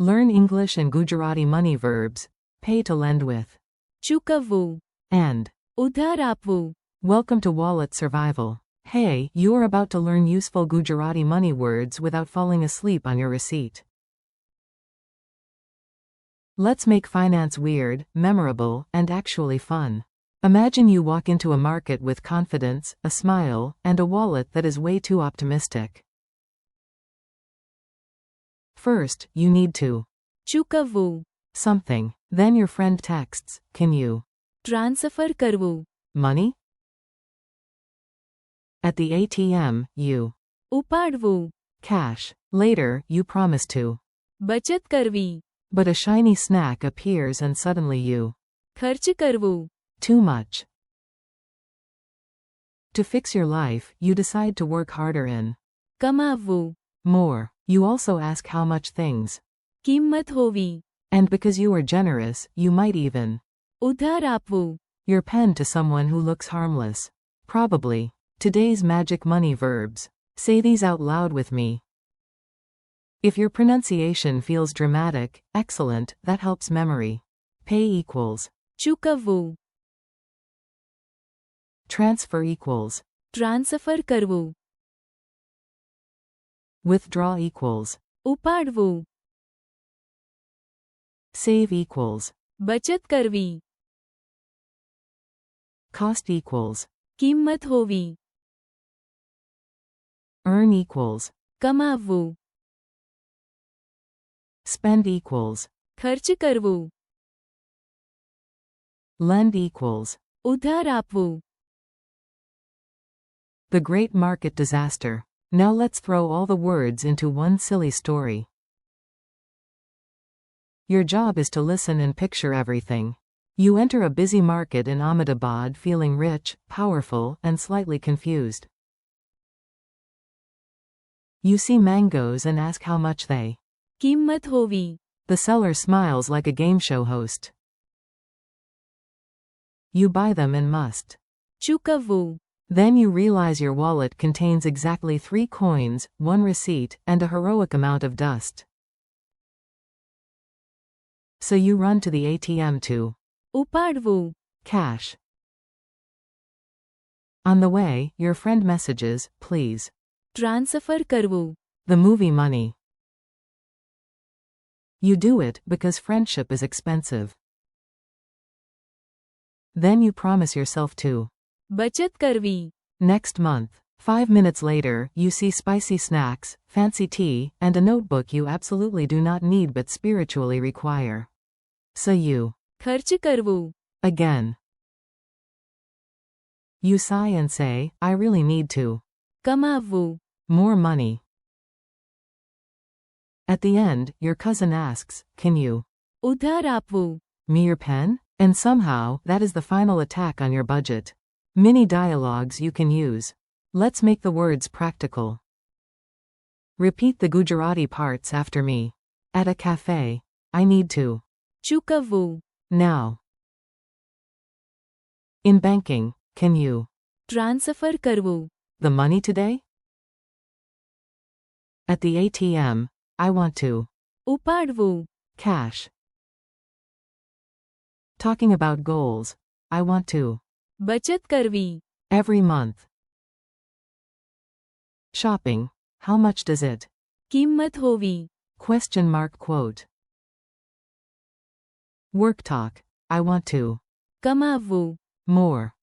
Learn English and Gujarati money verbs. Pay to lend with. ચૂકવવું, And. ઉધાર આપવું. Welcome to Wallet Survival. Hey, you are about to learn useful Gujarati money words without falling asleep on your receipt. Let's make finance weird, memorable, and actually fun. Imagine you walk into a market with confidence, a smile, and a wallet that is way too optimistic. First, you need to ચૂકવવું, something. Then your friend texts, can you transfer કરવું, money? At the ATM, you ઉપાડવું, cash. Later, you promise to. બચત કરવી, But a shiny snack appears and suddenly you ખર્ચ કરવું. too much. To fix your life, you decide to work harder in કમાવવું, more. You also ask how much things. કિંમત હોવી, And because you are generous, you might even ઉધાર આપવું. your pen to someone who looks harmless. Probably. Today's magic money verbs. Say these out loud with me. If your pronunciation feels dramatic, excellent, that helps memory. Pay equals. ચૂકવવું, Transfer equals. Transfer કરવું, Withdraw equals. ઉપાડવું, Save equals. બચત કરવી, Cost equals. કિંમત હોવી, Earn equals. કમાવવું, Spend equals. ખર્ચ કરવું, Lend equals. ઉધાર આપવું. The Great Market Disaster. Now let's throw all the words into one silly story. Your job is to listen and picture everything. You enter a busy market in Ahmedabad feeling rich, powerful, and slightly confused. You see mangoes and ask how much they. કિંમત હોવી, The seller smiles like a game show host. You buy them and must. ચૂકવવું, Then you realize your wallet contains exactly 3 coins, 1 receipt, and a heroic amount of dust. So you run to the ATM to ઉપાડવું, cash. On the way, your friend messages, please. Transfer કરવું. The movie money. You do it because friendship is expensive. Then you promise yourself to. બચત કરવી. Next month. 5 minutes later, you see spicy snacks, fancy tea, and a notebook you absolutely do not need but spiritually require. So you. ખર્ચ કરવું. Again. You sigh and say, I really need to. કમાવવું. More money. At the end, your cousin asks, can you ઉધાર આપવું. me your pen? And somehow, that is the final attack on your budget. Mini dialogues you can use. Let's make the words practical. Repeat the Gujarati parts after me. At a cafe. I need to. ચૂકવવું. Now. In banking, can you transfer કરવું. the money today? At the ATM, I want to. ઉપાડવું. Cash. Talking about goals. I want to. બચત કરવી. Every month. Shopping. How much does it? કિંમત હોવી. Question mark quote. Work talk. I want to. કમાવવું. More.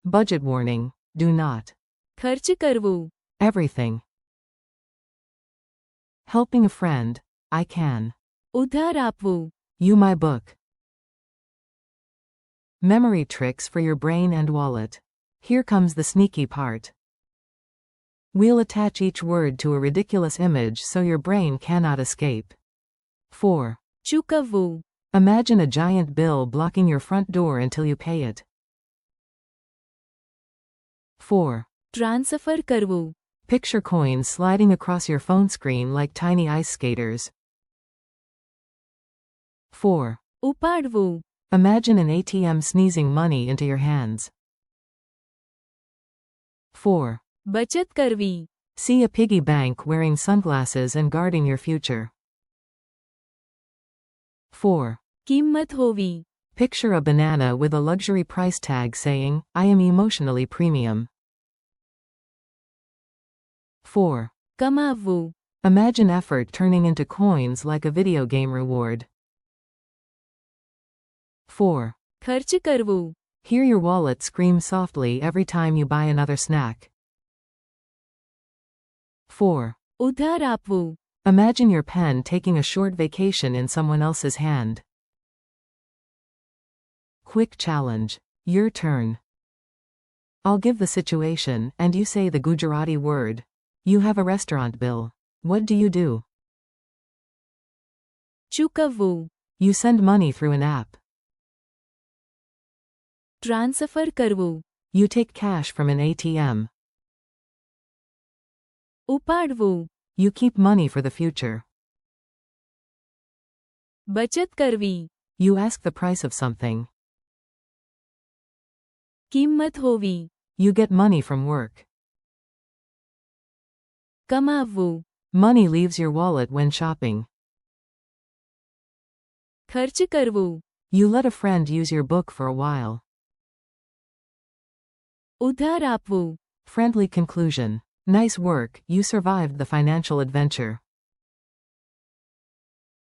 Budget warning. Do not. ખર્ચ કરવું. Everything. Helping a friend. I can. ઉધાર આપવું. You my book. Memory tricks for your brain and wallet. Here comes the sneaky part. We'll attach each word to a ridiculous image so your brain cannot escape. 4. ચૂકવવું. Imagine a giant bill blocking your front door until you pay it. 4. Transfer કરવું. Picture coins sliding across your phone screen like tiny ice skaters. 4. ઉપાડવું. Imagine an ATM sneezing money into your hands. 4. બચત કરવી. See a piggy bank wearing sunglasses and guarding your future. 4. કિંમત હોવી. Picture a banana with a luxury price tag saying, I am emotionally premium. 4. કમાવવું. Imagine effort turning into coins like a video game reward. 4. ખર્ચ કરવું. Hear your wallet scream softly every time you buy another snack. 4. ઉધાર આપવું. Imagine your pen taking a short vacation in someone else's hand. Quick challenge. Your turn. I'll give the situation, and you say the Gujarati word. You have a restaurant bill. What do you do? ચૂકવવું. You send money through an app. Transfer કરવું. You take cash from an ATM. ઉપાડવું. You keep money for the future. બચત કરવી. You ask the price of something. કિંમત હોવી. You get money from work. કમાવવું. Money leaves your wallet when shopping. ખર્ચ કરવું. You let a friend use your book for a while. ઉધાર આપવું. Friendly conclusion. Nice work, you survived the financial adventure.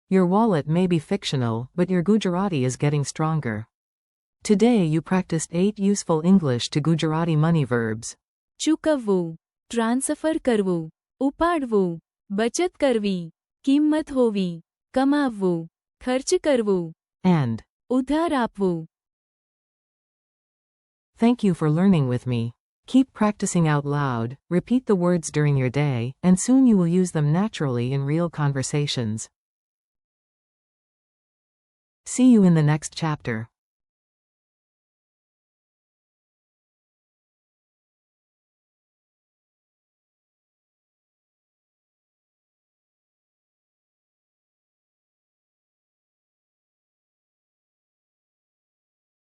Your wallet may be fictional, but your Gujarati is getting stronger. Today you practiced 8 useful English to Gujarati money verbs. ચૂકવવું. Transfer કરવું. ઉપાડવું. બચત કરવી. કિંમત હોવી. કમાવવું. ખર્ચ કરવું. And ઉધાર આપવું. thank you for learning with me. Keep practicing out loud, repeat the words during your day, and soon you will use them naturally in real conversations. See you in the next chapter.